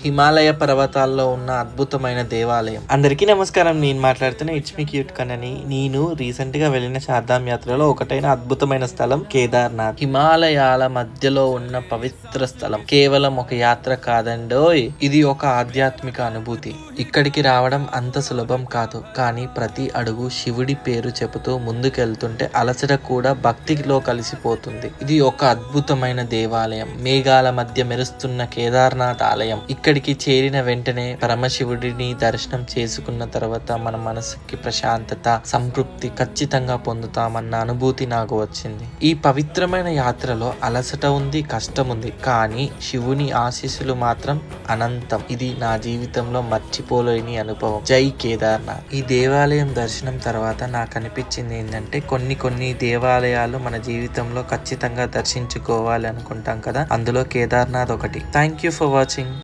హిమాలయ పర్వతాల్లో ఉన్న అద్భుతమైన దేవాలయం. అందరికీ నమస్కారం. నేను మాట్లాడుతున్న ఇట్స్ మీ క్యూట్ కనని. నేను రీసెంట్ గా వెళ్ళిన శారదాం యాత్రలో ఒకటైన అద్భుతమైన స్థలం కేదార్నాథ్. హిమాలయాల మధ్యలో ఉన్న పవిత్ర స్థలం. కేవలం ఒక యాత్ర కాదండోయ్, ఇది ఒక ఆధ్యాత్మిక అనుభూతి. ఇక్కడికి రావడం అంత సులభం కాదు, కానీ ప్రతి అడుగు శివుడి పేరు చెబుతూ ముందుకెళ్తుంటే అలసట కూడా భక్తిలో కలిసిపోతుంది. ఇది ఒక అద్భుతమైన దేవాలయం. మేఘాల మధ్య మెరుస్తున్న కేదార్నాథ్ ఆలయం. ఇక్కడికి చేరిన వెంటనే పరమశివుడిని దర్శనం చేసుకున్న తర్వాత మన మనసుకి ప్రశాంతత, సంతృప్తి ఖచ్చితంగా పొందుతామన్న అనుభూతి నాకు వచ్చింది. ఈ పవిత్రమైన యాత్రలో అలసట ఉంది, కష్టం ఉంది, కానీ శివుని ఆశీస్సులు మాత్రం అనంతం. ఇది నా జీవితంలో మర్చిపోలేని అనుభవం. జై కేదార్నాథ్. ఈ దేవాలయం దర్శనం తర్వాత నాకు అనిపించింది ఏంటంటే, కొన్ని దేవాలయాలు మన జీవితంలో ఖచ్చితంగా దర్శించుకోవాలి అనుకుంటాం కదా, అందులో కేదార్నాథ్ ఒకటి. Thank you for watching.